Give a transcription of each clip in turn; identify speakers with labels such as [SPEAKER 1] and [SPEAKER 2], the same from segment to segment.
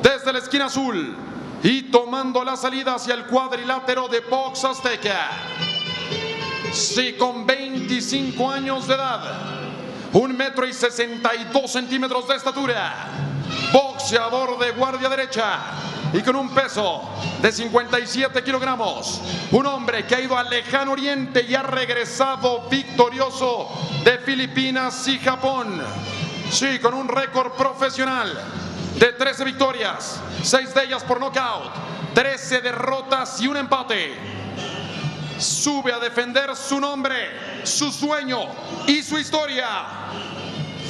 [SPEAKER 1] Desde la esquina azul y tomando la salida hacia el cuadrilátero de box azteca. Sí, con 25 años de edad, 1,62 m de estatura, boxeador de guardia derecha y con un peso de 57 kilogramos. Un hombre que ha ido al lejano oriente y ha regresado victorioso de Filipinas y Japón. Sí, con un récord profesional de 13 victorias, 6 de ellas por nocaut, 13 derrotas y un empate. Sube a defender su nombre, su sueño y su historia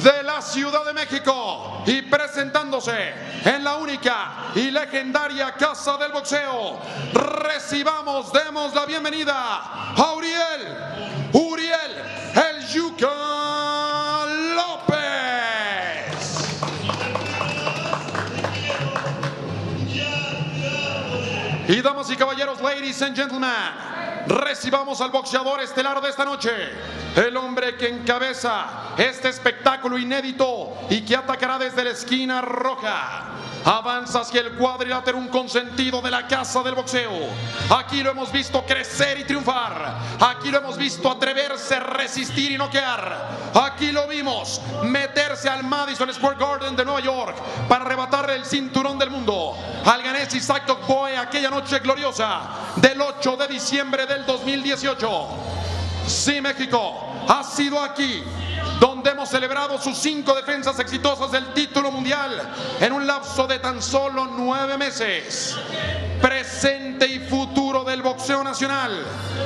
[SPEAKER 1] de la Ciudad de México, y presentándose en la única y legendaria Casa del Boxeo. Recibamos, demos la bienvenida a Uriel el Yuca López. Y damas y caballeros, ladies and gentlemen, recibamos al boxeador estelar de esta noche, el hombre que encabeza este espectáculo inédito y que atacará desde la esquina roja. Avanza hacia el cuadrilátero, un consentido de la Casa del Boxeo. Aquí lo hemos visto crecer y triunfar. Aquí lo hemos visto atreverse, resistir y noquear. Aquí lo vimos meterse al Madison Square Garden de Nueva York para arrebatarle el cinturón del mundo al ganés Isaac Tokboe aquella noche gloriosa del 8 de diciembre del 2018. Sí, México ha sido aquí donde hemos celebrado sus 5 defensas exitosas del título mundial en un lapso de tan solo 9 meses. Presente y futuro del boxeo nacional,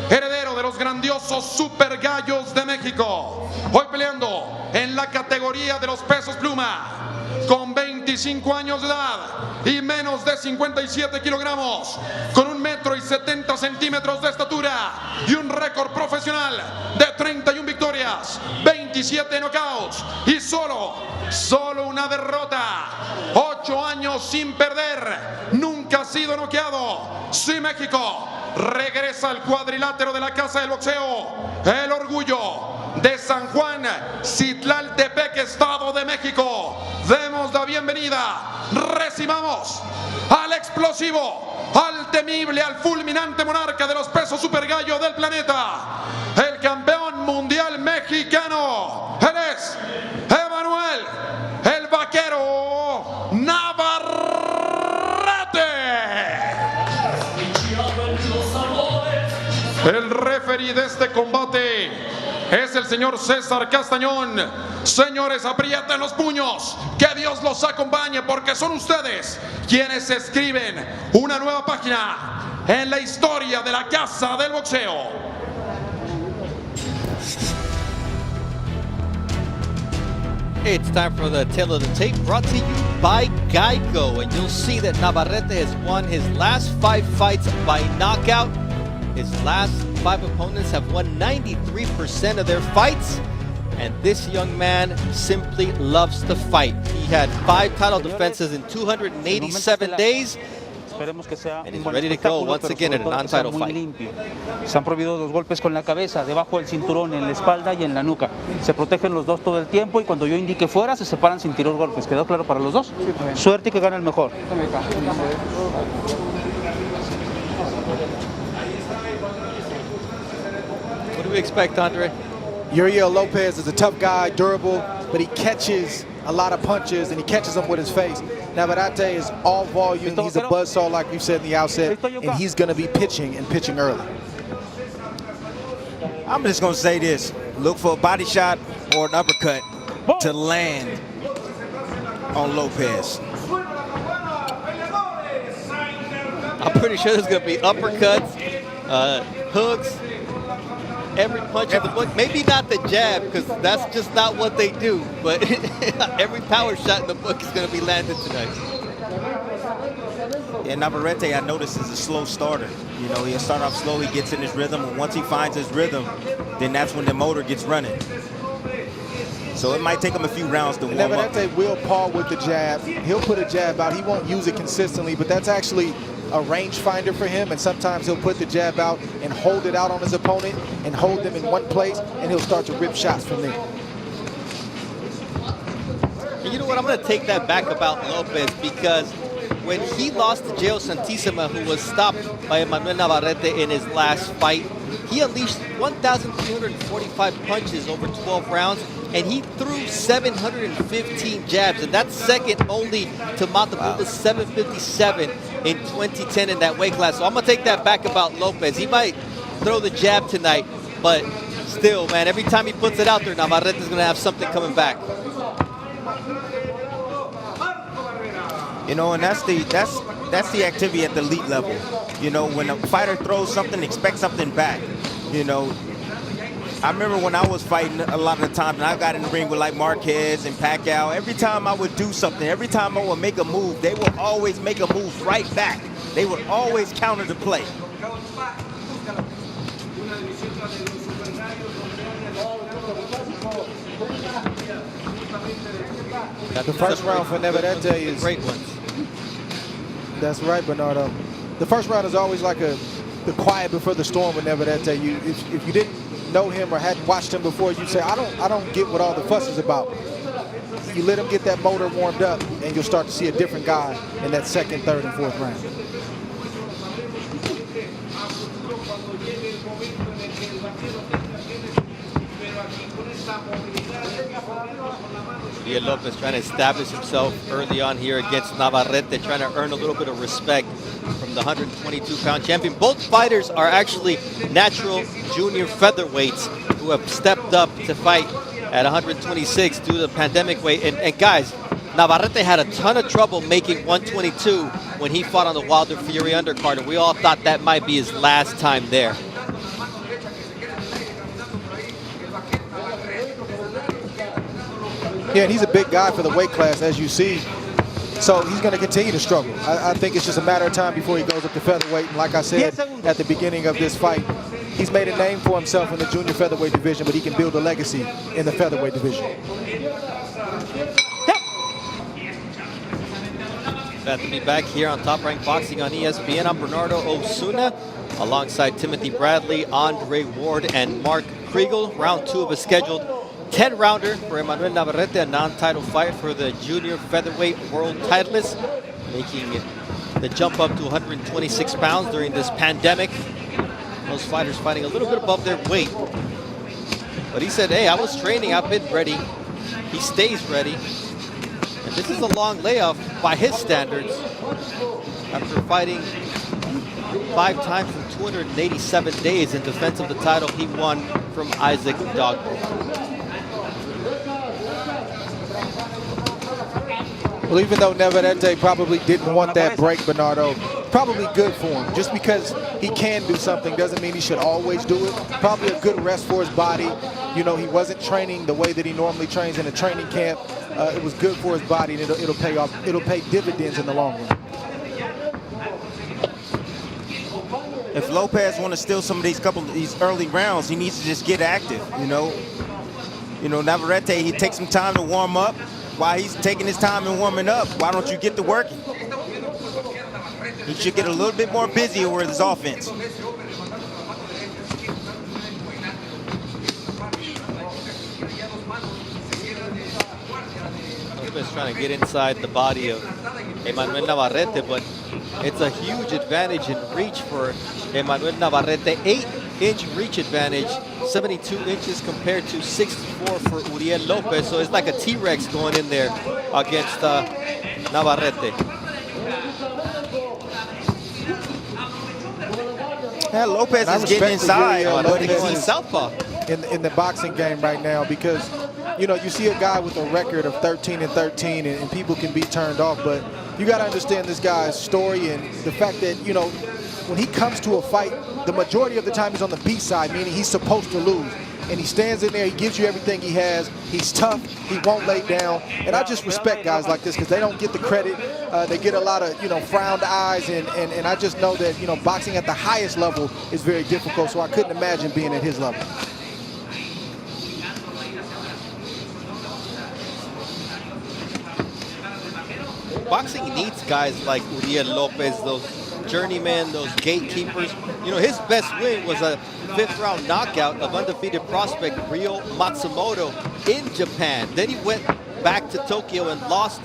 [SPEAKER 1] heredero de los grandiosos super gallos de México, hoy peleando en la categoría de los pesos pluma, con 25 años de edad y menos de 57 kilogramos, con 1,70 m de estatura y un récord profesional de 31 victorias, 27 knockouts y solo una derrota. 8 años sin perder, nunca ha sido noqueado. Sí, México regresa al cuadrilátero de la Casa del Boxeo, el orgullo de San Juan, Citlaltepec, Estado de México. Demos la bienvenida, recibamos al explosivo, al temible, al fulminante monarca de los pesos super gallo del planeta, el campeón mundial mexicano. Él es Emanuel el Vaquero Navarrete. El referee de este combate es el señor César Castañón. Señores, aprieten los puños, que Dios los acompañe, porque son ustedes quienes escriben una nueva página en la historia de la Casa del Boxeo.
[SPEAKER 2] It's time for the Tale of the Tape, brought to you by Geico. And you'll see that Navarrete has won his last 5 fights by knockout. His last 5 opponents have won 93% of their fights. And this young man simply loves to fight. He had 5 title defenses in 287 days. And he's ready to go once again in a non-title fight.
[SPEAKER 3] Se han prohibido los golpes con la cabeza, debajo del cinturón, en la espalda y en la nuca. Se protegen los dos todo el tiempo y cuando yo indique fuera se separan sin tirar golpes. ¿Quedó claro para los dos? Sí, suerte y que gane el mejor.
[SPEAKER 2] What do we expect, Andre?
[SPEAKER 4] Uriel Lopez is a tough guy, durable, but he catches a lot of punches and he catches them with his face. Navarrete is all volume. He's a buzzsaw, like you said in the outset, and he's going to be pitching and pitching early.
[SPEAKER 5] I'm just going to say this. Look for a body shot or an uppercut to land on Lopez.
[SPEAKER 2] I'm pretty sure there's going to be uppercuts, hooks, every punch in the book. Maybe not the jab, because that's just not what they do. But every power shot in the book is going to be landed tonight.
[SPEAKER 5] Yeah, Navarrete, I noticed, is a slow starter. You know, he'll start off slow, he gets in his rhythm, and once he finds his rhythm, then that's when the motor gets running. So it might take him a few rounds to warm up.
[SPEAKER 4] Navarrete will paw with the jab. He'll put a jab out. He won't use it consistently, but that's actually a range finder for him, and sometimes he'll put the jab out and hold it out on his opponent and hold them in one place, and he'll start to rip shots from there.
[SPEAKER 2] you know what? I'm going to take that back about Lopez, because when he lost to Geo Santissima, who was stopped by Emanuel Navarrete in his last fight, he unleashed 1,345 punches over 12 rounds, and he threw 715 jabs, and that's second only to Mataputa's 757 in 2010 in that weight class. So I'm going to take that back about Lopez. He might throw the jab tonight, but still, man, every time he puts it out there, Navarrete is going to have something coming back.
[SPEAKER 5] You know, and that's the activity at the elite level. You know, when a fighter throws something, expect something back. You know, I remember when I was fighting a lot of the time, and I got in the ring with like Marquez and Pacquiao. Every time I would do something, every time I would make a move, they would always make a move right back. They would always counter the play.
[SPEAKER 4] The first round for Navarrete is
[SPEAKER 2] great ones.
[SPEAKER 4] That's right, Bernardo. The first round is always like the quiet before the storm with Navarrete. If you didn't know him or hadn't watched him before, you'd say, I don't get what all the fuss is about. You let him get that motor warmed up, and you'll start to see a different guy in that second, third, and fourth round.
[SPEAKER 2] Uriel Lopez trying to establish himself early on here against Navarrete, trying to earn a little bit of respect from the 122-pound champion. Both fighters are actually natural junior featherweights who have stepped up to fight at 126 due to the pandemic weight. And guys, Navarrete had a ton of trouble making 122 when he fought on the Wilder Fury undercard, and we all thought that might be his last time there.
[SPEAKER 4] Yeah, and he's a big guy for the weight class, as you see. So he's going to continue to struggle. I think it's just a matter of time before he goes up to featherweight. And like I said at the beginning of this fight, he's made a name for himself in the junior featherweight division, but he can build a legacy in the featherweight division.
[SPEAKER 2] Glad to be back here on Top Rank Boxing on ESPN. I'm Bernardo Osuna, alongside Timothy Bradley, Andre Ward, and Mark Kriegel. Round 2 of a scheduled 10-rounder for Emanuel Navarrete, a non-title fight for the junior featherweight world titleist, making the jump up to 126 pounds during this pandemic. Most fighters fighting a little bit above their weight. But he said, hey, I was training, I've been ready. He stays ready. And this is a long layoff by his standards. After fighting 5 times in 287 days in defense of the title he won from Isaac Dogbo.
[SPEAKER 4] Well, even though Navarrete probably didn't want that break, Bernardo, probably good for him. Just because he can do something doesn't mean he should always do it. Probably a good rest for his body. You know, he wasn't training the way that he normally trains in a training camp. It was good for his body, and it'll pay off. It'll pay dividends in the long run.
[SPEAKER 5] If Lopez want to steal some of these early rounds, he needs to just get active. You know, Navarrete, he takes some time to warm up. While he's taking his time and warming up, why don't you get to working? He should get a little bit more busy with his offense.
[SPEAKER 2] Lopez trying to get inside the body of Emanuel Navarrete, but it's a huge advantage in reach for Emanuel Navarrete. 8-inch reach advantage, 72 inches compared to 64 for Uriel Lopez. So it's like a T-Rex going in there against Navarrete.
[SPEAKER 5] Yeah, Lopez is getting inside.
[SPEAKER 2] But he's southpaw
[SPEAKER 4] in the boxing game right now, because you know, you see a guy with a record of 13-13 and people can be turned off, but you got to understand this guy's story and the fact that, you know, when he comes to a fight, the majority of the time he's on the B side, meaning he's supposed to lose. And he stands in there, he gives you everything he has. He's tough, he won't lay down. And I just respect guys like this because they don't get the credit. They get a lot of, you know, frowned eyes. And I just know that, you know, boxing at the highest level is very difficult. So I couldn't imagine being at his level.
[SPEAKER 2] Boxing needs guys like Uriel Lopez, those journeymen, those gatekeepers. You know, his best win was a 5th-round knockout of undefeated prospect Ryo Matsumoto in Japan. Then he went back to Tokyo and lost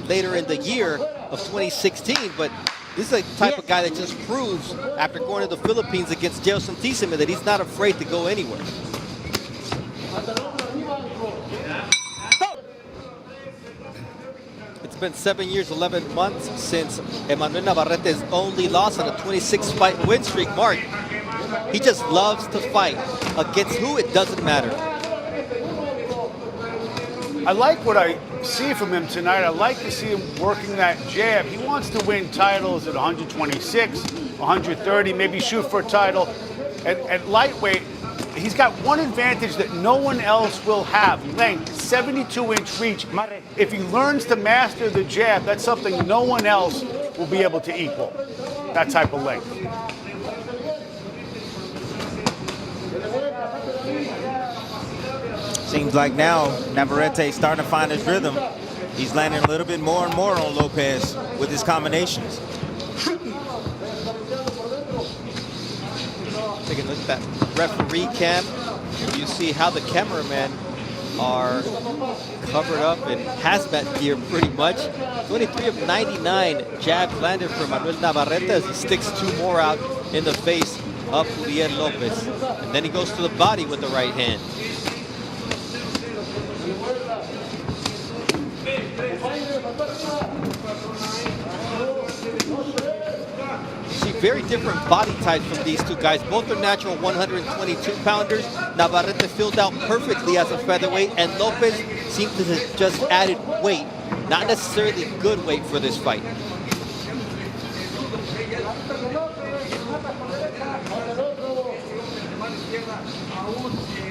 [SPEAKER 2] later in the year of 2016, but this is a type of guy that just proves after going to the Philippines against Geo Santissima that he's not afraid to go anywhere. It's been 7 years, 11 months since Emanuel Navarrete's only loss on a 26-fight win streak. Mark, he just loves to fight. Against who, it doesn't matter.
[SPEAKER 6] I like what I see from him tonight. I like to see him working that jab. He wants to win titles at 126, 130, maybe shoot for a title. At lightweight, he's got one advantage that no one else will have. Length, 72-inch reach. If he learns to master the jab, that's something no one else will be able to equal, that type of length.
[SPEAKER 5] Seems like now Navarrete starting to find his rhythm. He's landing a little bit more and more on Lopez with his combinations.
[SPEAKER 2] Take a look at that referee cam. You see how the cameramen are covered up in hazmat gear pretty much. 23 of 99 jabs landed for Emanuel Navarrete as he sticks 2 more out in the face of Uriel Lopez. And then he goes to the body with the right hand. See very different body types from these two guys. Both are natural 122-pounders. Navarrete filled out perfectly as a featherweight, and Lopez seems to have just added weight, not necessarily good weight for this fight.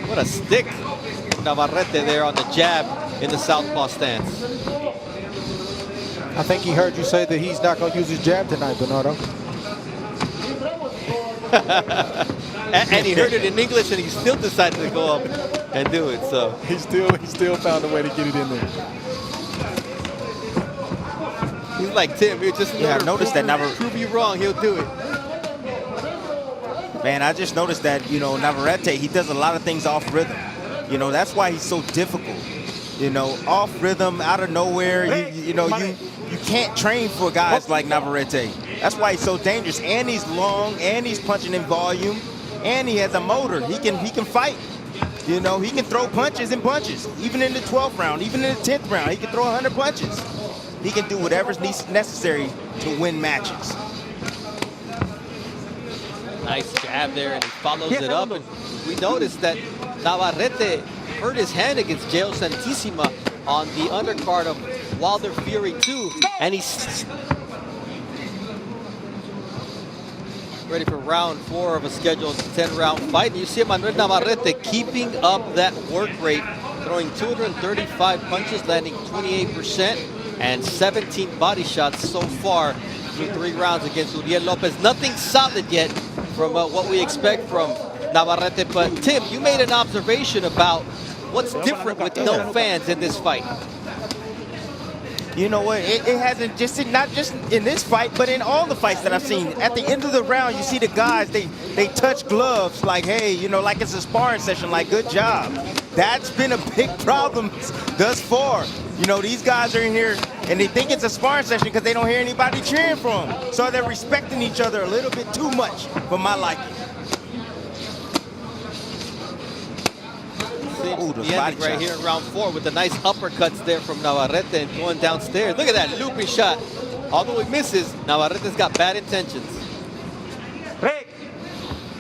[SPEAKER 2] What a stick Navarrete there on the jab in the southpaw stance.
[SPEAKER 4] I think he heard you say that he's not going to use his jab tonight, Bernardo.
[SPEAKER 2] and he heard it in English, and he still decided to go up and do it. So
[SPEAKER 4] he still found a way to get it in there.
[SPEAKER 2] He's like, Tim, you just
[SPEAKER 5] noticed that Navarrete
[SPEAKER 2] prove you wrong, he'll do it.
[SPEAKER 5] Man, I just noticed that, you know, Navarrete, he does a lot of things off rhythm. You know, that's why he's so difficult. You know, off rhythm, out of nowhere. You can't train for guys like Navarrete. That's why he's so dangerous. And he's long, and he's punching in volume, and he has a motor. He can fight. You know, he can throw punches and punches. Even in the 12th round, even in the 10th round, he can throw 100 punches. He can do whatever's necessary to win matches.
[SPEAKER 2] Nice jab there, and he follows it up. And we noticed that Navarrete hurt his hand against Geo Santissima on the undercard of Wilder Fury 2, and he's ready for round 4 of a scheduled 10-round fight. And you see Emanuel Navarrete keeping up that work rate, throwing 235 punches, landing 28%, and 17 body shots so far through 3 rounds against Uriel Lopez. Nothing solid yet from what we expect from Navarrete. But Tim, you made an observation about what's different with no fans in this fight.
[SPEAKER 5] You know what, it hasn't just, not just in this fight, but in all the fights that I've seen. At the end of the round, you see the guys, they touch gloves like, hey, you know, like it's a sparring session, like, good job. That's been a big problem thus far. You know, these guys are in here and they think it's a sparring session because they don't hear anybody cheering for them. So they're respecting each other a little bit too much for my liking.
[SPEAKER 2] Ooh, the ending right here in round 4 with the nice uppercuts there from Navarrete and going downstairs. Look at that looping shot. Although he misses, Navarrete's got bad intentions.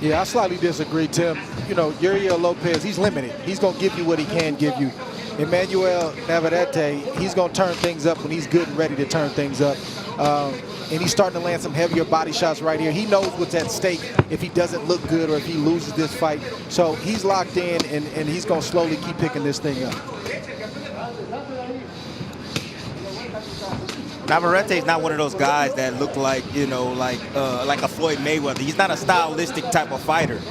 [SPEAKER 4] Yeah, I slightly disagree, Tim. You know, Uriel Lopez, he's limited. He's going to give you what he can give you. Emanuel Navarrete, he's going to turn things up when he's good and ready to turn things up. And he's starting to land some heavier body shots right here. He knows what's at stake if he doesn't look good or if he loses this fight. So he's locked in, and he's going to slowly keep picking this thing up.
[SPEAKER 5] Navarrete's not one of those guys that look like, you know, like a Floyd Mayweather. He's not a stylistic type of fighter,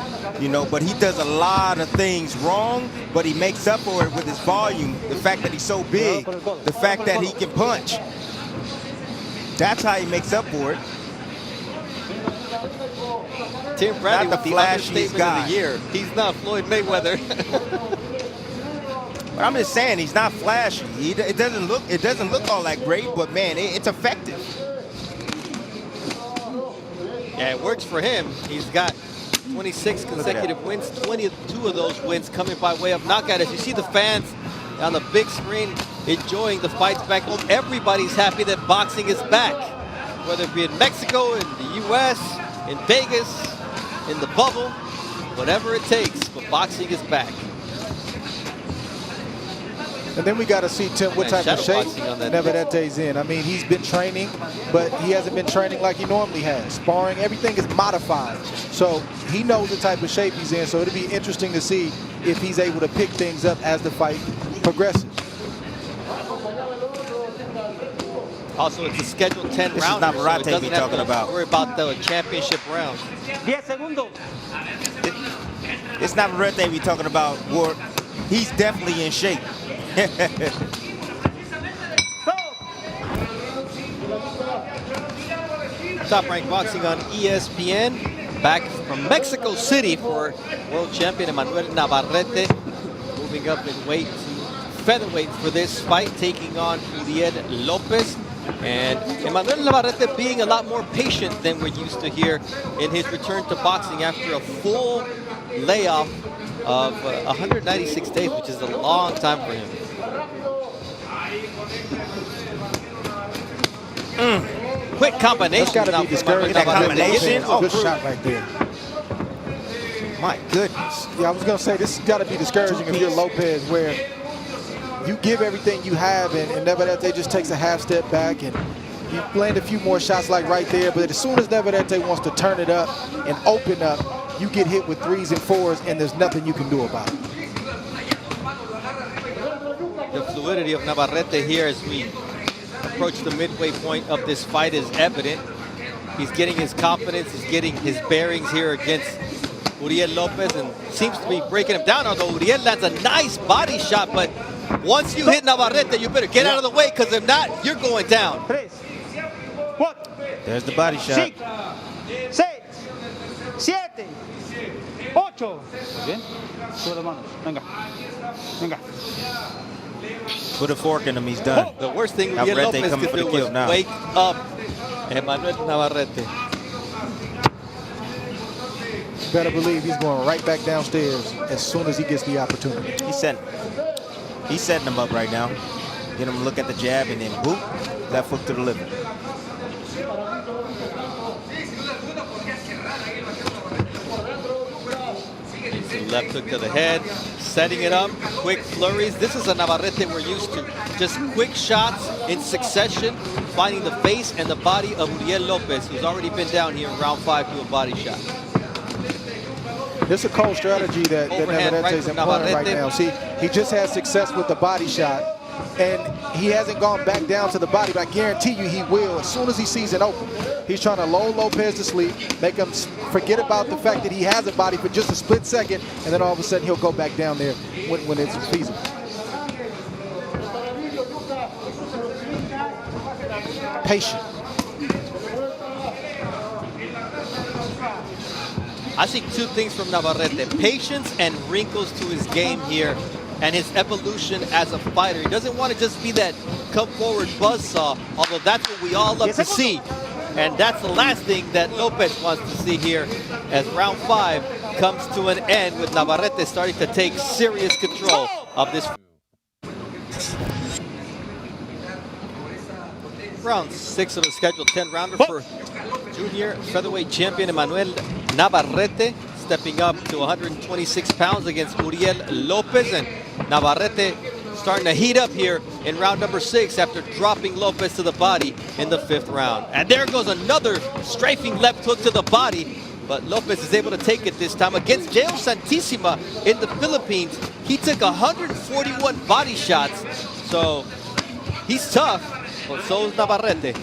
[SPEAKER 5] you know, but he does a lot of things wrong, but he makes up for it with his volume, the fact that he's so big, the fact that he can punch. That's how he makes up for it.
[SPEAKER 2] Tim Bradley
[SPEAKER 5] not
[SPEAKER 2] with the understatement of the year. He's not Floyd Mayweather.
[SPEAKER 5] But I'm just saying he's not flashy. It doesn't look all that great, but man, it's effective.
[SPEAKER 2] Yeah, it works for him. He's got 26 consecutive wins, 22 of those wins coming by way of knockout. As you see the fans on the big screen enjoying the fights back home, everybody's happy that boxing is back. Whether it be in Mexico, in the US, in Vegas, in the bubble, whatever it takes, but boxing is back.
[SPEAKER 4] And then we got to see, Tim, what type of shape Navarrete's in. I mean, he's been training, but he hasn't been training like he normally has. Sparring, everything is modified. So he knows the type of shape he's in. So it'll be interesting to see if he's able to pick things up as the fight progresses.
[SPEAKER 2] Also, it's a scheduled 10 rounds.
[SPEAKER 5] This is Navarrete we're talking about.
[SPEAKER 2] Worry about the championship rounds.
[SPEAKER 3] 10 segundos.
[SPEAKER 5] It's Navarrete we're talking about. Where he's definitely in shape.
[SPEAKER 2] Top Rank Boxing on ESPN. Back from Mexico City for world champion Emanuel Navarrete. Moving up in weight to featherweight for this fight, taking on Uriel Lopez. And Emanuel Navarrete being a lot more patient than we're used to here in his return to boxing after a full layoff of 196 days, which is a long time for him. Quick combination.
[SPEAKER 4] That's got to be discouraging.
[SPEAKER 5] That combination.
[SPEAKER 4] Oh, good shot right there.
[SPEAKER 5] My goodness.
[SPEAKER 4] Yeah, I was going to say, this has got to be discouraging if you're Lopez, where you give everything you have, and Navarrete just takes a half step back, and you land a few more shots like right there. But as soon as Navarrete wants to turn it up and open up, you get hit with 3s and 4s, and there's nothing you can do about it.
[SPEAKER 2] The fluidity of Navarrete here as we approach the midway point of this fight is evident. He's getting his confidence, he's getting his bearings here against Uriel Lopez, and seems to be breaking him down, although Uriel lands a nice body shot. But once you hit Navarrete, you better get out of the way, because if not, you're going down.
[SPEAKER 5] There's the body shot.
[SPEAKER 3] 5, 6, 7, 8. Bien. Sube las manos. Venga. Venga.
[SPEAKER 5] Put a fork in him, he's done.
[SPEAKER 2] The worst thing Uriel Lopez could do was wake up Emanuel Navarrete.
[SPEAKER 4] Better believe he's going right back downstairs as soon as he gets the opportunity.
[SPEAKER 5] He's setting him up right now. Get him to look at the jab, and then boop, left hook to the liver.
[SPEAKER 2] Left hook to the head, setting it up, quick flurries. This is a Navarrete we're used to. Just quick shots in succession, finding the face and the body of Uriel Lopez, who's already been down here in round 5 to a body shot.
[SPEAKER 4] This is a cold strategy that Navarrete is employing right now. See, he just had success with the body shot, and he hasn't gone back down to the body, but I guarantee you he will as soon as he sees it open. He's trying to lull Lopez to sleep, make him forget about the fact that he has a body for just a split second, and then all of a sudden he'll go back down there when it's feasible. Patient.
[SPEAKER 2] I see 2 things from Navarrete: patience and wrinkles to his game here, and his evolution as a fighter. He doesn't want to just be that come forward buzzsaw, although that's what we all love to see. And that's the last thing that Lopez wants to see here as round 5 comes to an end with Navarrete starting to take serious control of this. Round 6 of the scheduled 10-rounder for junior featherweight champion Emanuel Navarrete, stepping up to 126 pounds against Uriel Lopez. And Navarrete starting to heat up here in round number 6 after dropping Lopez to the body in the 5th round. And there goes another strafing left hook to the body, but Lopez is able to take it this time. Against Jeo Santissima in the Philippines, he took 141 body shots, so he's tough, but so is Navarrete.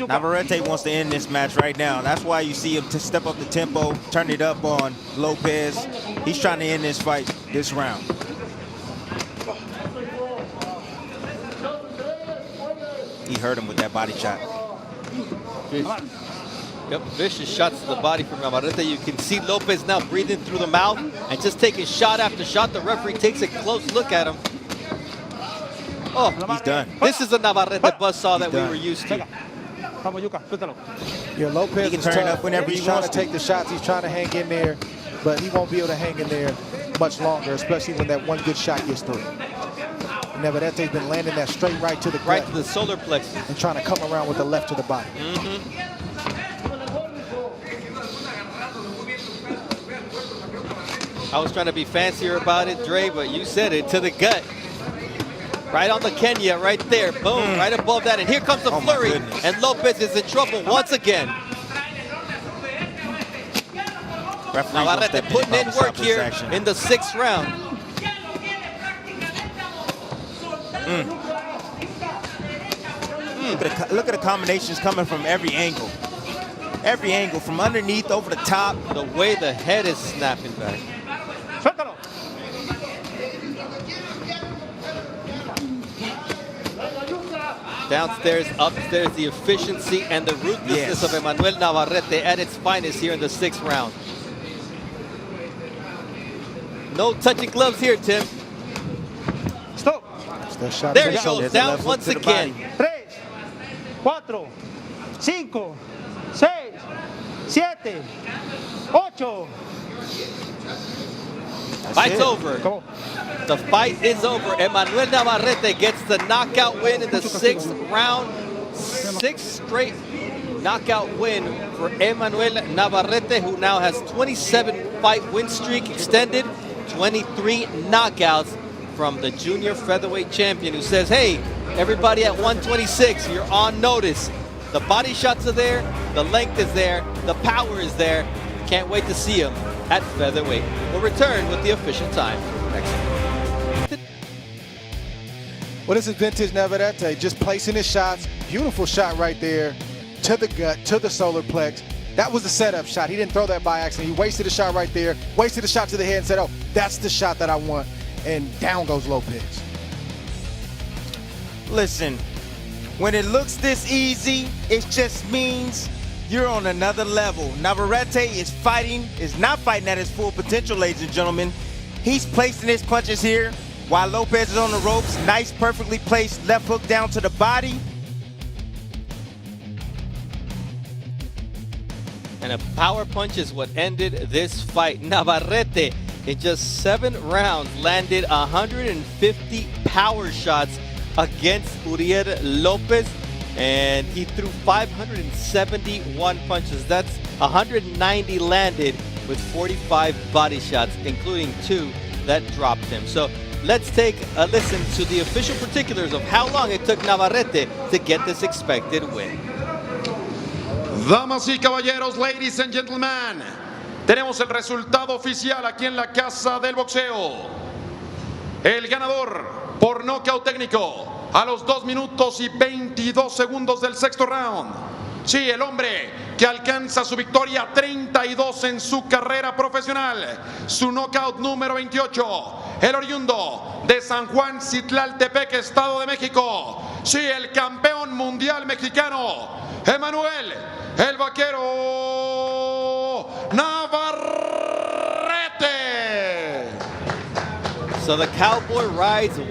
[SPEAKER 5] Navarrete wants to end this match right now. That's why you see him to step up the tempo, turn it up on Lopez. He's trying to end this fight this round. He hurt him with that body shot.
[SPEAKER 2] Yep, vicious shots to the body from Navarrete. You can see Lopez now breathing through the mouth. and just taking shot after shot. The referee takes a close look at him. Oh,
[SPEAKER 5] He's done.
[SPEAKER 2] this is the Navarrete buzzsaw that we
[SPEAKER 5] done.
[SPEAKER 2] were used to.
[SPEAKER 4] Yeah, Lopez
[SPEAKER 5] He can
[SPEAKER 4] is
[SPEAKER 5] turn it
[SPEAKER 4] tough.
[SPEAKER 5] up whenever
[SPEAKER 4] He's
[SPEAKER 5] he
[SPEAKER 4] trying
[SPEAKER 5] wants
[SPEAKER 4] to take the shots. He's trying to hang in there, but he won't be able to hang in there much longer, especially when that one good shot gets through. Navarrete's been landing that straight right to the
[SPEAKER 2] Right
[SPEAKER 4] gut
[SPEAKER 2] to the solar plexus.
[SPEAKER 4] and trying to come around with the left to the body.
[SPEAKER 2] I was trying to be fancier about it, Dre, but you said it, to the gut. Right on the Kenya, right there. Boom, right above that. And here comes the flurry.
[SPEAKER 5] goodness.
[SPEAKER 2] And Lopez is in trouble once again.
[SPEAKER 5] Referee
[SPEAKER 2] Navarrete putting in work here
[SPEAKER 5] action.
[SPEAKER 2] in the 6th round.
[SPEAKER 5] Look at the combinations coming from every angle. Every angle, from underneath, over the top.
[SPEAKER 2] The way the head is snapping back. Downstairs, upstairs, the efficiency and the ruthlessness of Emanuel Navarrete at its finest here in the 6th round. No touching gloves here, Tim.
[SPEAKER 3] Stop.
[SPEAKER 4] Still shot
[SPEAKER 2] There he
[SPEAKER 4] to the
[SPEAKER 2] goes,
[SPEAKER 4] shoulder.
[SPEAKER 2] down
[SPEAKER 5] left hook
[SPEAKER 2] once
[SPEAKER 5] to the
[SPEAKER 2] again.
[SPEAKER 5] body.
[SPEAKER 3] 3, 4, 5, 6, 7, 8.
[SPEAKER 2] Fight's
[SPEAKER 5] it.
[SPEAKER 2] over.
[SPEAKER 3] Go.
[SPEAKER 2] The fight is over. Emanuel Navarrete gets the knockout win in the 6th round. 6th straight knockout win for Emanuel Navarrete, who now has 27-fight win streak extended, 23 knockouts from the junior featherweight champion, who says, hey, everybody at 126, you're on notice. The body shots are there, the length is there, the power is there. Can't wait to see him at featherweight. We'll return with the official time next.
[SPEAKER 4] Well, this is vintage Navarrete, just placing his shots. Beautiful shot right there to the gut, to the solar plex. That was the setup shot. He didn't throw that by accident. He wasted a shot right there, wasted a shot to the head and said, oh, that's the shot that I want. And down goes Lopez.
[SPEAKER 5] Listen, when it looks this easy, it just means you're on another level. Navarrete is not fighting at his full potential, ladies and gentlemen. He's placing his punches here while Lopez is on the ropes. Nice, perfectly placed left hook down to the body.
[SPEAKER 2] And a power punch is what ended this fight. Navarrete, in just 7 rounds, landed 150 power shots against Uriel Lopez, and he threw 571 punches. That's 190 landed with 45 body shots, including 2 that dropped him. So let's take a listen to the official particulars of how long it took Navarrete to get this expected win.
[SPEAKER 1] Damas y caballeros, ladies and gentlemen, tenemos el resultado oficial aquí en la Casa del Boxeo. El ganador por nocaut técnico a los 2 minutos y 22 segundos del 6º round. Sí, el hombre que alcanza su victoria 32 en su carrera profesional. Su knockout número 28. El oriundo de San Juan Citlaltepec, Estado de México. Sí, el campeón mundial mexicano, Emanuel el Vaquero Navarrete.
[SPEAKER 2] So the Cowboy rides one.